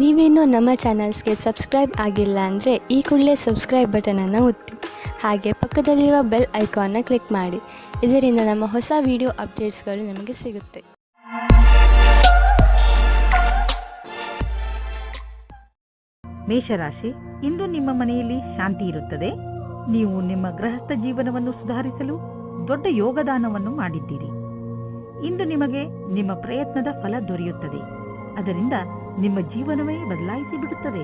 ನೀವೇನೂ ನಮ್ಮ ಚಾನಲ್ಸ್ಗೆ ಸಬ್ಸ್ಕ್ರೈಬ್ ಆಗಿಲ್ಲ ಅಂದರೆ ಈ ಕೂಡಲೇ ಸಬ್ಸ್ಕ್ರೈಬ್ ಬಟನನ್ನು ಒತ್ತಿ, ಹಾಗೆ ಪಕ್ಕದಲ್ಲಿರುವ ಬೆಲ್ ಐಕಾನ್ನ ಕ್ಲಿಕ್ ಮಾಡಿ. ಇದರಿಂದ ನಮ್ಮ ಹೊಸ ವಿಡಿಯೋ ಅಪ್ಡೇಟ್ಸ್ಗಳು ನಿಮಗೆ ಸಿಗುತ್ತೆ. ಮೇಷರಾಶಿ, ಇಂದು ನಿಮ್ಮ ಮನೆಯಲ್ಲಿ ಶಾಂತಿ ಇರುತ್ತದೆ. ನೀವು ನಿಮ್ಮ ಗೃಹಸ್ಥ ಜೀವನವನ್ನು ಸುಧಾರಿಸಲು ದೊಡ್ಡ ಯೋಗದಾನವನ್ನು ಮಾಡಿದ್ದೀರಿ. ಇಂದು ನಿಮಗೆ ನಿಮ್ಮ ಪ್ರಯತ್ನದ ಫಲ ದೊರೆಯುತ್ತದೆ. ಅದರಿಂದ ನಿಮ್ಮ ಜೀವನವೇ ಬದಲಾಯಿಸಿ ಬಿಡುತ್ತದೆ.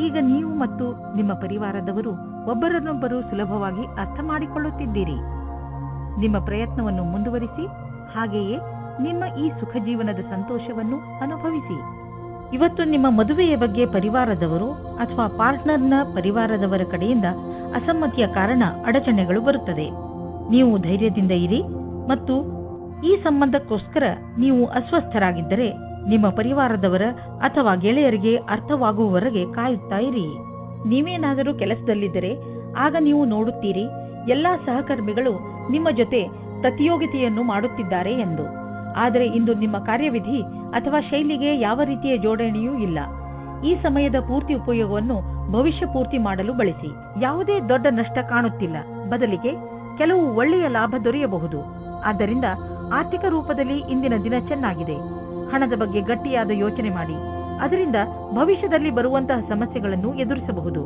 ಈಗ ನೀವು ಮತ್ತು ನಿಮ್ಮ ಪರಿವಾರದವರು ಒಬ್ಬರನ್ನೊಬ್ಬರು ಸುಲಭವಾಗಿ ಅರ್ಥ ಮಾಡಿಕೊಳ್ಳುತ್ತಿದ್ದೀರಿ. ನಿಮ್ಮ ಪ್ರಯತ್ನವನ್ನು ಮುಂದುವರಿಸಿ, ಹಾಗೆಯೇ ನಿಮ್ಮ ಈ ಸುಖ ಜೀವನದ ಸಂತೋಷವನ್ನು ಅನುಭವಿಸಿ. ಇವತ್ತು ನಿಮ್ಮ ಮದುವೆಯ ಬಗ್ಗೆ ಪರಿವಾರದವರು ಅಥವಾ ಪಾರ್ಟ್ನರ್ನ ಪರಿವಾರದವರ ಕಡೆಯಿಂದ ಅಸಮ್ಮತಿಯ ಕಾರಣ ಅಡಚಣೆಗಳು ಬರುತ್ತದೆ. ನೀವು ಧೈರ್ಯದಿಂದ ಇರಿ ಮತ್ತು ಈ ಸಂಬಂಧಕ್ಕೋಸ್ಕರ ನೀವು ಅಸ್ವಸ್ಥರಾಗಿದ್ದರೆ ನಿಮ್ಮ ಪರಿವಾರದವರ ಅಥವಾ ಗೆಳೆಯರಿಗೆ ಅರ್ಥವಾಗುವವರೆಗೆ ಕಾಯುತ್ತಾ ಇರಿ. ನೀವೇನಾದರೂ ಕೆಲಸದಲ್ಲಿದ್ದರೆ ಆಗ ನೀವು ನೋಡುತ್ತೀರಿ ಎಲ್ಲಾ ಸಹಕರ್ಮಿಗಳು ನಿಮ್ಮ ಜೊತೆ ಪ್ರತಿಯೋಗಿತೆಯನ್ನು ಮಾಡುತ್ತಿದ್ದಾರೆ ಎಂದು. ಆದರೆ ಇಂದು ನಿಮ್ಮ ಕಾರ್ಯವಿಧಿ ಅಥವಾ ಶೈಲಿಗೆ ಯಾವ ರೀತಿಯ ಜೋಡಣೆಯೂ ಇಲ್ಲ. ಈ ಸಮಯದ ಪೂರ್ತಿ ಉಪಯೋಗವನ್ನು ಭವಿಷ್ಯ ಪೂರ್ತಿ ಮಾಡಲು ಬಳಸಿ. ಯಾವುದೇ ದೊಡ್ಡ ನಷ್ಟ ಕಾಣುತ್ತಿಲ್ಲ, ಬದಲಿಗೆ ಕೆಲವು ಒಳ್ಳೆಯ ಲಾಭ ದೊರೆಯಬಹುದು. ಆದ್ದರಿಂದ ಆರ್ಥಿಕ ರೂಪದಲ್ಲಿ ಇಂದಿನ ದಿನ ಚೆನ್ನಾಗಿದೆ. ಹಣದ ಬಗ್ಗೆ ಗಟ್ಟಿಯಾದ ಯೋಚನೆ ಮಾಡಿ, ಅದರಿಂದ ಭವಿಷ್ಯದಲ್ಲಿ ಬರುವಂತಹ ಸಮಸ್ಯೆಗಳನ್ನು ಎದುರಿಸಬಹುದು.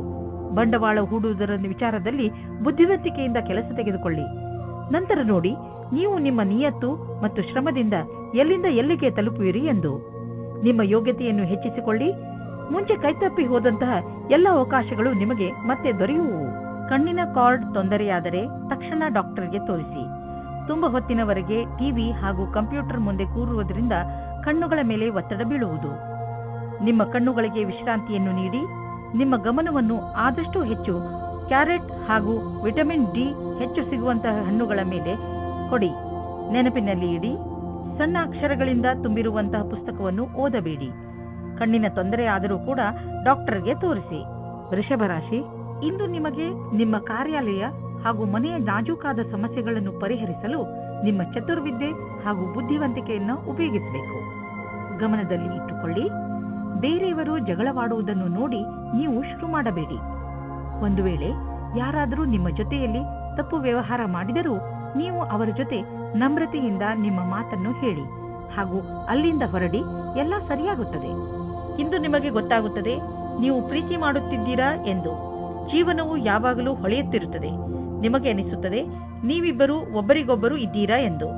ಬಂಡವಾಳ ಹೂಡುವುದರ ವಿಚಾರದಲ್ಲಿ ಬುದ್ಧಿವಂತಿಕೆಯಿಂದ ಕೆಲಸ ತೆಗೆದುಕೊಳ್ಳಿ. ನಂತರ ನೋಡಿ ನೀವು ನಿಮ್ಮ ನಿಯತ್ತು ಮತ್ತು ಶ್ರಮದಿಂದ ಎಲ್ಲಿಂದ ಎಲ್ಲಿಗೆ ತಲುಪುವಿರಿ ಎಂದು. ನಿಮ್ಮ ಯೋಗ್ಯತೆಯನ್ನು ಹೆಚ್ಚಿಸಿಕೊಳ್ಳಿ. ಮುಂಚೆ ಕೈತಪ್ಪಿ ಹೋದಂತಹ ಎಲ್ಲ ಅವಕಾಶಗಳು ನಿಮಗೆ ಮತ್ತೆ ದೊರೆಯುವು. ಕಣ್ಣಿನ ಕಾರ್ಡ್ ತೊಂದರೆಯಾದರೆ ತಕ್ಷಣ ಡಾಕ್ಟರ್ಗೆ ತೋರಿಸಿ. ತುಂಬಾ ಹೊತ್ತಿನವರೆಗೆ ಟಿವಿ ಹಾಗೂ ಕಂಪ್ಯೂಟರ್ ಮುಂದೆ ಕೂರುವುದರಿಂದ ಕಣ್ಣುಗಳ ಮೇಲೆ ಒತ್ತಡ ಬೀಳುವುದು. ನಿಮ್ಮ ಕಣ್ಣುಗಳಿಗೆ ವಿಶ್ರಾಂತಿಯನ್ನು ನೀಡಿ. ನಿಮ್ಮ ಗಮನವನ್ನು ಆದಷ್ಟು ಹೆಚ್ಚು ಕ್ಯಾರೆಟ್ ಹಾಗೂ ವಿಟಮಿನ್ ಡಿ ಹೆಚ್ಚು ಸಿಗುವಂತಹ ಹಣ್ಣುಗಳ ಮೇಲೆ ಕೊಡಿ. ನೆನಪಿನಲ್ಲಿ ಇಡಿ, ಸಣ್ಣ ಅಕ್ಷರಗಳಿಂದ ತುಂಬಿರುವಂತಹ ಪುಸ್ತಕವನ್ನು ಓದಬೇಡಿ. ಕಣ್ಣಿನ ತೊಂದರೆ ಆದರೂ ಕೂಡ ಡಾಕ್ಟರ್ಗೆ ತೋರಿಸಿ. ವೃಷಭ ರಾಶಿ, ಇಂದು ನಿಮಗೆ ನಿಮ್ಮ ಕಾರ್ಯಾಲಯ ಹಾಗೂ ಮನೆಯ ನಾಜೂಕಾದ ಸಮಸ್ಯೆಗಳನ್ನು ಪರಿಹರಿಸಲು ನಿಮ್ಮ ಚತುರ್ವಿದ್ಯೆ ಹಾಗೂ ಬುದ್ಧಿವಂತಿಕೆಯನ್ನು ಉಪಯೋಗಿಸಬೇಕು. ಗಮನದಲ್ಲಿ ಇಟ್ಟುಕೊಳ್ಳಿ, ಬೇರೆಯವರು ಜಗಳವಾಡುವುದನ್ನು ನೋಡಿ ನೀವು ಶುರು ಮಾಡಬೇಡಿ. ಒಂದು ವೇಳೆ ಯಾರಾದರೂ ನಿಮ್ಮ ಜೊತೆಯಲ್ಲಿ ತಪ್ಪು ವ್ಯವಹಾರ ಮಾಡಿದರೂ ನೀವು ಅವರ ಜೊತೆ ನಮ್ರತೆಯಿಂದ ನಿಮ್ಮ ಮಾತನ್ನು ಹೇಳಿ ಹಾಗೂ ಅಲ್ಲಿಂದ ಹೊರಡಿ. ಎಲ್ಲ ಸರಿಯಾಗುತ್ತದೆ. ಇಂದು ನಿಮಗೆ ಗೊತ್ತಾಗುತ್ತದೆ ನೀವು ಪ್ರೀತಿ ಮಾಡುತ್ತಿದ್ದೀರಾ ಎಂದು. ಜೀವನವು ಯಾವಾಗಲೂ ಹೊಳೆಯುತ್ತಿರುತ್ತದೆ. ನಿಮಗೆ ಅನಿಸುತ್ತದೆ ನೀವಿಬ್ಬರು ಒಬ್ಬರಿಗೊಬ್ಬರು ಇದ್ದೀರಾ ಎಂದು.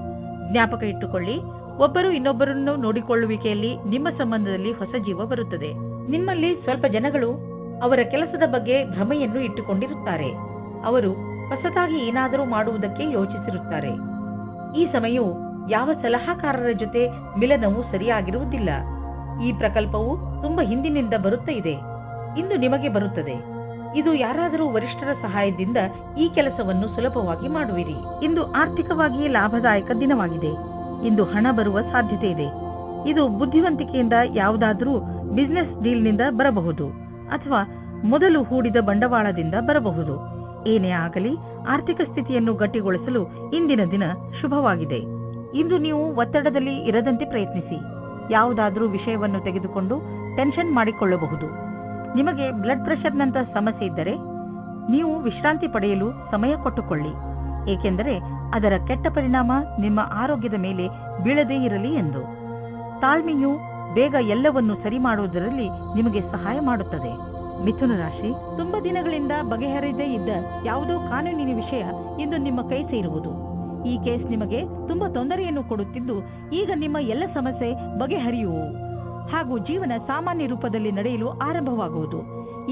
ಜ್ಞಾಪಕ ಇಟ್ಟುಕೊಳ್ಳಿ, ಒಬ್ಬರು ಇನ್ನೊಬ್ಬರನ್ನು ನೋಡಿಕೊಳ್ಳುವಿಕೆಯಲ್ಲಿ ನಿಮ್ಮ ಸಂಬಂಧದಲ್ಲಿ ಹೊಸ ಜೀವ ಬರುತ್ತದೆ. ನಿಮ್ಮಲ್ಲಿ ಸ್ವಲ್ಪ ಜನಗಳು ಅವರ ಕೆಲಸದ ಬಗ್ಗೆ ಭ್ರಮೆಯನ್ನು ಇಟ್ಟುಕೊಂಡಿರುತ್ತಾರೆ. ಅವರು ಹೊಸದಾಗಿ ಏನಾದರೂ ಮಾಡುವುದಕ್ಕೆ ಯೋಚಿಸಿರುತ್ತಾರೆ. ಈ ಸಮಯವು ಯಾವ ಸಲಹಾಕಾರರ ಜೊತೆ ಮಿಲನವು ಸರಿಯಾಗಿರುವುದಿಲ್ಲ. ಈ ಪ್ರಕಲ್ಪವು ತುಂಬಾ ಹಿಂದಿನಿಂದ ಬರುತ್ತಾ ಇದೆ. ಇಂದು ನಿಮಗೆ ಬರುತ್ತದೆ. ಇದು ಯಾರಾದರೂ ವರಿಷ್ಠರ ಸಹಾಯದಿಂದ ಈ ಕೆಲಸವನ್ನು ಸುಲಭವಾಗಿ ಮಾಡುವಿರಿ. ಇಂದು ಆರ್ಥಿಕವಾಗಿ ಲಾಭದಾಯಕ ದಿನವಾಗಿದೆ. ಇಂದು ಹಣ ಬರುವ ಸಾಧ್ಯತೆ ಇದೆ. ಇದು ಬುದ್ಧಿವಂತಿಕೆಯಿಂದ ಯಾವುದಾದರೂ ಬಿಸಿನೆಸ್ ಡೀಲ್ನಿಂದ ಬರಬಹುದು ಅಥವಾ ಮೊದಲು ಹೂಡಿದ ಬಂಡವಾಳದಿಂದ ಬರಬಹುದು. ಏನೇ ಆಗಲಿ, ಆರ್ಥಿಕ ಸ್ಥಿತಿಯನ್ನು ಗಟ್ಟಿಗೊಳಿಸಲು ಇಂದಿನ ದಿನ ಶುಭವಾಗಿದೆ. ಇಂದು ನೀವು ಒತ್ತಡದಲ್ಲಿ ಇರದಂತೆ ಪ್ರಯತ್ನಿಸಿ. ಯಾವುದಾದರೂ ವಿಷಯವನ್ನು ತೆಗೆದುಕೊಂಡು ಟೆನ್ಷನ್ ಮಾಡಿಕೊಳ್ಳಬಹುದು. ನಿಮಗೆ ಬ್ಲಡ್ ಪ್ರೆಷರ್ನಂತಹ ಸಮಸ್ಯೆ ಇದ್ದರೆ ನೀವು ವಿಶ್ರಾಂತಿ ಪಡೆಯಲು ಸಮಯ ಕೊಟ್ಟುಕೊಳ್ಳಿ, ಏಕೆಂದರೆ ಅದರ ಕೆಟ್ಟ ಪರಿಣಾಮ ನಿಮ್ಮ ಆರೋಗ್ಯದ ಮೇಲೆ ಬೀಳದೇ ಇರಲಿ ಎಂದು. ತಾಳ್ಮೆಯು ಬೇಗ ಎಲ್ಲವನ್ನು ಸರಿ ಮಾಡುವುದರಲ್ಲಿ ನಿಮಗೆ ಸಹಾಯ ಮಾಡುತ್ತದೆ. ಮಿಥುನ ರಾಶಿ, ತುಂಬಾ ದಿನಗಳಿಂದ ಬಗೆಹರಿಯದೇ ಇದ್ದ ಯಾವುದೋ ಕಾನೂನಿನ ವಿಷಯ ಇಂದು ನಿಮ್ಮ ಕೈ ಸೇರುವುದು. ಈ ಕೇಸ್ ನಿಮಗೆ ತುಂಬಾ ತೊಂದರೆಯನ್ನು ಕೊಡುತ್ತಿದ್ದು, ಈಗ ನಿಮ್ಮ ಎಲ್ಲ ಸಮಸ್ಯೆ ಬಗೆಹರಿಯುವು ಹಾಗೂ ಜೀವನ ಸಾಮಾನ್ಯ ರೂಪದಲ್ಲಿ ನಡೆಯಲು ಆರಂಭವಾಗುವುದು.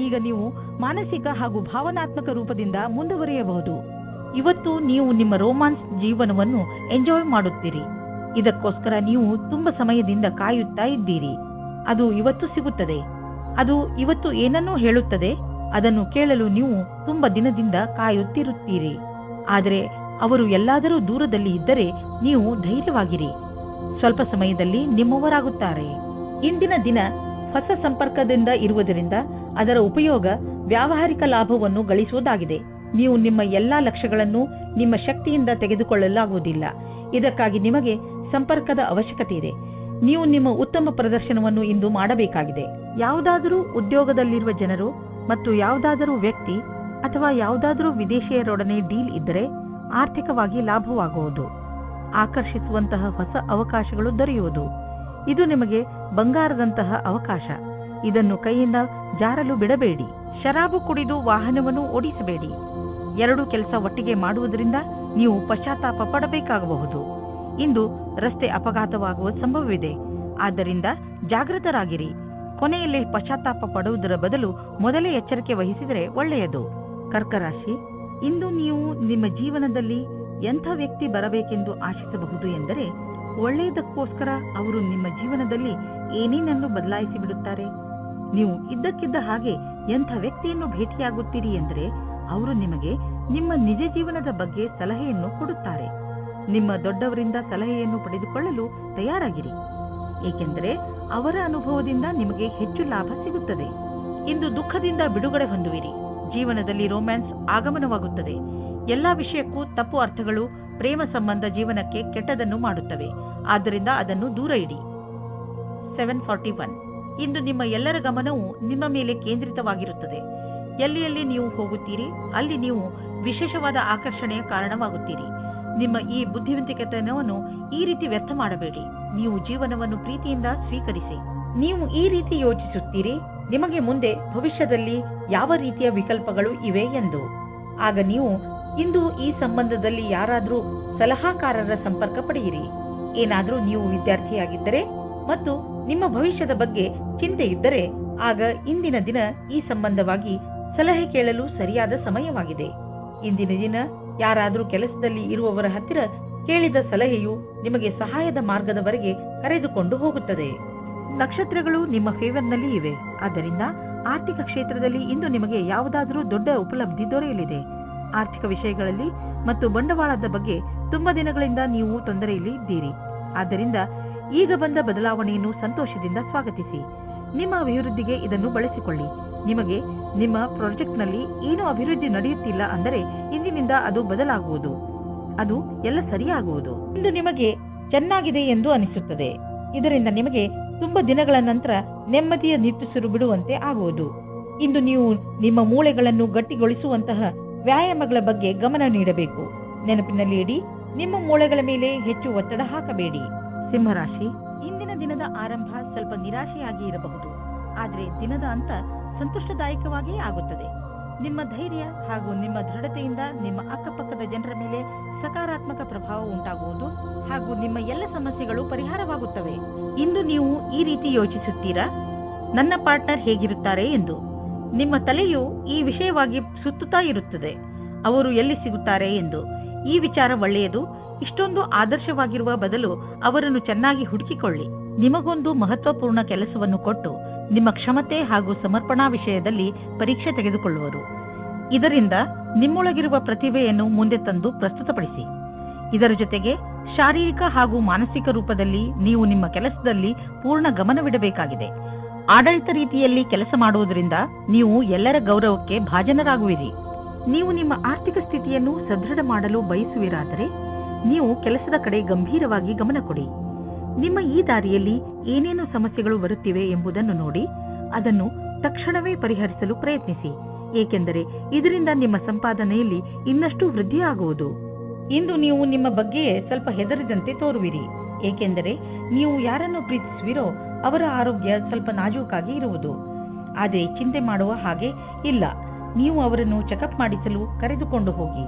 ಈಗ ನೀವು ಮಾನಸಿಕ ಹಾಗೂ ಭಾವನಾತ್ಮಕ ರೂಪದಿಂದ ಮುಂದುವರಿಯಬಹುದು. ಇವತ್ತು ನೀವು ನಿಮ್ಮ ರೋಮಾನ್ಸ್ ಜೀವನವನ್ನು ಎಂಜಾಯ್ ಮಾಡುತ್ತೀರಿ. ಇದಕ್ಕೋಸ್ಕರ ನೀವು ತುಂಬಾ ಸಮಯದಿಂದ ಕಾಯುತ್ತಾ ಇದ್ದೀರಿ. ಅದು ಇವತ್ತು ಸಿಗುತ್ತದೆ. ಅದು ಇವತ್ತು ಏನನ್ನೂ ಹೇಳುತ್ತದೆ. ಅದನ್ನು ಕೇಳಲು ನೀವು ತುಂಬಾ ದಿನದಿಂದ ಕಾಯುತ್ತಿರುತ್ತೀರಿ. ಆದರೆ ಅವರು ಎಲ್ಲಾದರೂ ದೂರದಲ್ಲಿ ಇದ್ದರೆ ನೀವು ಧೈರ್ಯವಾಗಿರಿ. ಸ್ವಲ್ಪ ಸಮಯದಲ್ಲಿ ನಿಮ್ಮವರಾಗುತ್ತಾರೆ. ಇಂದಿನ ದಿನ ಹೊಸ ಸಂಪರ್ಕದಿಂದ ಇರುವುದರಿಂದ ಅದರ ಉಪಯೋಗ ವ್ಯಾವಹಾರಿಕ ಲಾಭವನ್ನು ಗಳಿಸುವುದಾಗಿದೆ. ನೀವು ನಿಮ್ಮ ಎಲ್ಲಾ ಲಕ್ಷ್ಯಗಳನ್ನು ನಿಮ್ಮ ಶಕ್ತಿಯಿಂದ ತೆಗೆದುಕೊಳ್ಳಲಾಗುವುದಿಲ್ಲ. ಇದಕ್ಕಾಗಿ ನಿಮಗೆ ಸಂಪರ್ಕದ ಅವಶ್ಯಕತೆ ಇದೆ. ನೀವು ನಿಮ್ಮ ಉತ್ತಮ ಪ್ರದರ್ಶನವನ್ನು ಇಂದು ಮಾಡಬೇಕಾಗಿದೆ. ಯಾವುದಾದರೂ ಉದ್ಯೋಗದಲ್ಲಿರುವ ಜನರು ಮತ್ತು ಯಾವುದಾದರೂ ವ್ಯಕ್ತಿ ಅಥವಾ ಯಾವುದಾದರೂ ವಿದೇಶಿಯರೊಡನೆ ಡೀಲ್ ಇದ್ದರೆ ಆರ್ಥಿಕವಾಗಿ ಲಾಭವಾಗುವುದು. ಆಕರ್ಷಿಸುವಂತಹ ಹೊಸ ಅವಕಾಶಗಳು ದೊರೆಯುವುದು. ಇದು ನಿಮಗೆ ಬಂಗಾರದಂತಹ ಅವಕಾಶ. ಇದನ್ನು ಕೈಯಿಂದ ಜಾರಲು ಬಿಡಬೇಡಿ. ಶರಾಬು ಕುಡಿದು ವಾಹನವನ್ನು ಓಡಿಸಬೇಡಿ. ಎರಡು ಕೆಲಸ ಒಟ್ಟಿಗೆ ಮಾಡುವುದರಿಂದ ನೀವು ಪಶ್ಚಾತ್ತಾಪ ಪಡಬೇಕಾಗಬಹುದು. ಇಂದು ರಸ್ತೆ ಅಪಘಾತವಾಗುವ ಸಂಭವವಿದೆ. ಆದ್ದರಿಂದ ಜಾಗೃತರಾಗಿರಿ. ಕೊನೆಯಲ್ಲಿ ಪಶ್ಚಾತ್ತಾಪ ಪಡುವುದರ ಬದಲು ಮೊದಲೇ ಎಚ್ಚರಿಕೆ ವಹಿಸಿದರೆ ಒಳ್ಳೆಯದು. ಕರ್ಕರಾಶಿ, ಇಂದು ನೀವು ನಿಮ್ಮ ಜೀವನದಲ್ಲಿ ಎಂಥ ವ್ಯಕ್ತಿ ಬರಬೇಕೆಂದು ಆಶಿಸಬಹುದು ಎಂದರೆ, ಒಳ್ಳೆಯದಕ್ಕೋಸ್ಕರ ಅವರು ನಿಮ್ಮ ಜೀವನದಲ್ಲಿ ಏನೇನನ್ನು ಬದಲಾಯಿಸಿ ಬಿಡುತ್ತಾರೆ. ನೀವು ಇದ್ದಕ್ಕಿದ್ದ ಹಾಗೆ ಎಂಥ ವ್ಯಕ್ತಿಯನ್ನು ಭೇಟಿಯಾಗುತ್ತೀರಿ ಎಂದರೆ, ಅವರು ನಿಮಗೆ ನಿಮ್ಮ ನಿಜ ಜೀವನದ ಬಗ್ಗೆ ಸಲಹೆಯನ್ನು ಕೊಡುತ್ತಾರೆ. ನಿಮ್ಮ ದೊಡ್ಡವರಿಂದ ಸಲಹೆಯನ್ನು ಪಡೆದುಕೊಳ್ಳಲು ತಯಾರಾಗಿರಿ, ಏಕೆಂದರೆ ಅವರ ಅನುಭವದಿಂದ ನಿಮಗೆ ಹೆಚ್ಚು ಲಾಭ ಸಿಗುತ್ತದೆ. ಇಂದು ದುಃಖದಿಂದ ಬಿಡುಗಡೆ ಹೊಂದುವಿರಿ. ಜೀವನದಲ್ಲಿ ರೊಮ್ಯಾನ್ಸ್ ಆಗಮನವಾಗುತ್ತದೆ. ಎಲ್ಲಾ ವಿಷಯಕ್ಕೂ ತಪ್ಪು ಅರ್ಥಗಳು ಪ್ರೇಮ ಸಂಬಂಧ ಜೀವನಕ್ಕೆ ಕೆಟ್ಟದನ್ನು ಮಾಡುತ್ತವೆ. ಆದ್ದರಿಂದ ಅದನ್ನು ದೂರ ಇಡಿ. 741 ಇಂದು ನಿಮ್ಮ ಎಲ್ಲರ ಗಮನವು ನಿಮ್ಮ ಮೇಲೆ ಕೇಂದ್ರಿತವಾಗಿರುತ್ತದೆ. ಎಲ್ಲಿ ನೀವು ಹೋಗುತ್ತೀರಿ ಅಲ್ಲಿ ನೀವು ವಿಶೇಷವಾದ ಆಕರ್ಷಣೆಯ ಕಾರಣವಾಗುತ್ತೀರಿ. ನಿಮ್ಮ ಈ ಬುದ್ಧಿವಂತಿಕೆತನವನ್ನು ಈ ರೀತಿ ವ್ಯರ್ಥ ಮಾಡಬೇಡಿ. ನೀವು ಜೀವನವನ್ನು ಪ್ರೀತಿಯಿಂದ ಸ್ವೀಕರಿಸಿ. ನೀವು ಈ ರೀತಿ ಯೋಚಿಸುತ್ತೀರಿ, ನಿಮಗೆ ಮುಂದೆ ಭವಿಷ್ಯದಲ್ಲಿ ಯಾವ ರೀತಿಯ ವಿಕಲ್ಪಗಳು ಇವೆ ಎಂದು. ಆಗ ನೀವು ಇಂದು ಈ ಸಂಬಂಧದಲ್ಲಿ ಯಾರಾದರೂ ಸಲಹಾಕಾರರ ಸಂಪರ್ಕ ಪಡೆಯಿರಿ. ಏನಾದರೂ ನೀವು ವಿದ್ಯಾರ್ಥಿಯಾಗಿದ್ದರೆ ಮತ್ತು ನಿಮ್ಮ ಭವಿಷ್ಯದ ಬಗ್ಗೆ ಚಿಂತೆ ಇದ್ದರೆ, ಆಗ ಇಂದಿನ ದಿನ ಈ ಸಂಬಂಧವಾಗಿ ಸಲಹೆ ಕೇಳಲು ಸರಿಯಾದ ಸಮಯವಾಗಿದೆ. ಇಂದಿನ ದಿನ ಯಾರಾದರೂ ಕೆಲಸದಲ್ಲಿ ಇರುವವರ ಹತ್ತಿರ ಕೇಳಿದ ಸಲಹೆಯು ನಿಮಗೆ ಸಹಾಯದ ಮಾರ್ಗದವರೆಗೆ ಕರೆದುಕೊಂಡು ಹೋಗುತ್ತದೆ. ನಕ್ಷತ್ರಗಳು ನಿಮ್ಮ ಫೇವರ್ನಲ್ಲಿ ಇವೆ. ಆದ್ದರಿಂದ ಆರ್ಥಿಕ ಕ್ಷೇತ್ರದಲ್ಲಿ ಇಂದು ನಿಮಗೆ ಯಾವುದಾದರೂ ದೊಡ್ಡ ಉಪಲಬ್ಧಿ ದೊರೆಯಲಿದೆ. ಆರ್ಥಿಕ ವಿಷಯಗಳಲ್ಲಿ ಮತ್ತು ಬಂಡವಾಳದ ಬಗ್ಗೆ ತುಂಬಾ ದಿನಗಳಿಂದ ನೀವು ತೊಂದರೆಯಲ್ಲಿ ಇದ್ದೀರಿ. ಆದ್ದರಿಂದ ಈಗ ಬಂದ ಬದಲಾವಣೆಯನ್ನು ಸಂತೋಷದಿಂದ ಸ್ವಾಗತಿಸಿ. ನಿಮ್ಮ ಅಭಿವೃದ್ಧಿಗೆ ಇದನ್ನು ಬಳಸಿಕೊಳ್ಳಿ. ನಿಮಗೆ ನಿಮ್ಮ ಪ್ರಾಜೆಕ್ಟ್ನಲ್ಲಿ ಏನೂ ಅಭಿವೃದ್ಧಿ ನಡೆಯುತ್ತಿಲ್ಲ ಅಂದರೆ ಇಂದಿನಿಂದ ಅದು ಬದಲಾಗುವುದು. ಅದು ಎಲ್ಲ ಸರಿಯಾಗುವುದು. ಇಂದು ನಿಮಗೆ ಚೆನ್ನಾಗಿದೆ ಎಂದು ಅನಿಸುತ್ತದೆ. ಇದರಿಂದ ನಿಮಗೆ ತುಂಬಾ ದಿನಗಳ ನಂತರ ನೆಮ್ಮದಿಯ ನಿಟ್ಟುಸಿರು ಬಿಡುವಂತೆ ಆಗುವುದು. ಇಂದು ನೀವು ನಿಮ್ಮ ಮೂಳೆಗಳನ್ನು ಗಟ್ಟಿಗೊಳಿಸುವಂತಹ ವ್ಯಾಯಾಮಗಳ ಬಗ್ಗೆ ಗಮನ ನೀಡಬೇಕು. ನೆನಪಿನಲ್ಲಿ ಇಡಿ, ನಿಮ್ಮ ಮೂಳೆಗಳ ಮೇಲೆ ಹೆಚ್ಚು ಒತ್ತಡ ಹಾಕಬೇಡಿ. ಸಿಂಹರಾಶಿ, ಇಂದಿನ ದಿನದ ಆರಂಭ ಸ್ವಲ್ಪ ನಿರಾಶೆಯಾಗಿ ಇರಬಹುದು, ಆದರೆ ದಿನದ ಅಂತ ಸಂತೋಷದಾಯಕವಾಗಿಯೇ ಆಗುತ್ತದೆ. ನಿಮ್ಮ ಧೈರ್ಯ ಹಾಗೂ ನಿಮ್ಮ ದೃಢತೆಯಿಂದ ನಿಮ್ಮ ಅಕ್ಕಪಕ್ಕದ ಜನರ ಮೇಲೆ ಸಕಾರಾತ್ಮಕ ಪ್ರಭಾವ ಉಂಟಾಗುವುದು ಹಾಗೂ ನಿಮ್ಮ ಎಲ್ಲ ಸಮಸ್ಯೆಗಳು ಪರಿಹಾರವಾಗುತ್ತವೆ. ಇಂದು ನೀವು ಈ ರೀತಿ ಯೋಚಿಸುತ್ತೀರಾ, ನನ್ನ ಪಾರ್ಟ್ನರ್ ಹೇಗಿರುತ್ತಾರೆ ಎಂದು. ನಿಮ್ಮ ತಲೆಯು ಈ ವಿಷಯವಾಗಿ ಸುತ್ತುತ್ತಾ ಇರುತ್ತದೆ, ಅವರು ಎಲ್ಲಿ ಸಿಗುತ್ತಾರೆ ಎಂದು. ಈ ವಿಚಾರ ಒಳ್ಳೆಯದು. ಇಷ್ಟೊಂದು ಆದರ್ಶವಾಗಿರುವ ಬದಲು ಅವರನ್ನು ಚೆನ್ನಾಗಿ ಹುಡುಕಿಕೊಳ್ಳಿ. ನಿಮಗೊಂದು ಮಹತ್ವಪೂರ್ಣ ಕೆಲಸವನ್ನು ಕೊಟ್ಟು ನಿಮ್ಮ ಕ್ಷಮತೆ ಹಾಗೂ ಸಮರ್ಪಣಾ ವಿಷಯದಲ್ಲಿ ಪರೀಕ್ಷೆ ತೆಗೆದುಕೊಳ್ಳುವರು. ಇದರಿಂದ ನಿಮ್ಮೊಳಗಿರುವ ಪ್ರತಿಭೆಯನ್ನು ಮುಂದೆ ತಂದು ಪ್ರಸ್ತುತಪಡಿಸಿ. ಇದರ ಜೊತೆಗೆ ಶಾರೀರಿಕ ಹಾಗೂ ಮಾನಸಿಕ ರೂಪದಲ್ಲಿ ನೀವು ನಿಮ್ಮ ಕೆಲಸದಲ್ಲಿ ಪೂರ್ಣ ಗಮನವಿಡಬೇಕಾಗಿದೆ. ಆಡಳಿತ ರೀತಿಯಲ್ಲಿ ಕೆಲಸ ಮಾಡುವುದರಿಂದ ನೀವು ಎಲ್ಲರ ಗೌರವಕ್ಕೆ ಭಾಜನರಾಗುವಿರಿ. ನೀವು ನಿಮ್ಮ ಆರ್ಥಿಕ ಸ್ಥಿತಿಯನ್ನು ಸದೃಢ ಮಾಡಲು ಬಯಸುವಿರಾದರೆ ನೀವು ಕೆಲಸದ ಕಡೆ ಗಂಭೀರವಾಗಿ ಗಮನ ಕೊಡಿ. ನಿಮ್ಮ ಈ ದಾರಿಯಲ್ಲಿ ಏನೇನು ಸಮಸ್ಯೆಗಳು ಬರುತ್ತಿವೆ ಎಂಬುದನ್ನು ನೋಡಿ ಅದನ್ನು ತಕ್ಷಣವೇ ಪರಿಹರಿಸಲು ಪ್ರಯತ್ನಿಸಿ, ಏಕೆಂದರೆ ಇದರಿಂದ ನಿಮ್ಮ ಸಂಪಾದನೆಯಲ್ಲಿ ಇನ್ನಷ್ಟು ವೃದ್ಧಿಯಾಗುವುದು. ಇಂದು ನೀವು ನಿಮ್ಮ ಬಗ್ಗೆಯೇ ಸ್ವಲ್ಪ ಹೆದರಿದಂತೆ ತೋರುವಿರಿ, ಏಕೆಂದರೆ ನೀವು ಯಾರನ್ನು ಪ್ರೀತಿಸುವಿರೋ ಅವರ ಆರೋಗ್ಯ ಸ್ವಲ್ಪ ನಾಜೂಕಾಗಿ ಇರುವುದು. ಆದರೆ ಚಿಂತೆ ಮಾಡುವ ಹಾಗೆ ಇಲ್ಲ. ನೀವು ಅವರನ್ನು ಚೆಕಪ್ ಮಾಡಿಸಲು ಕರೆದುಕೊಂಡು ಹೋಗಿ.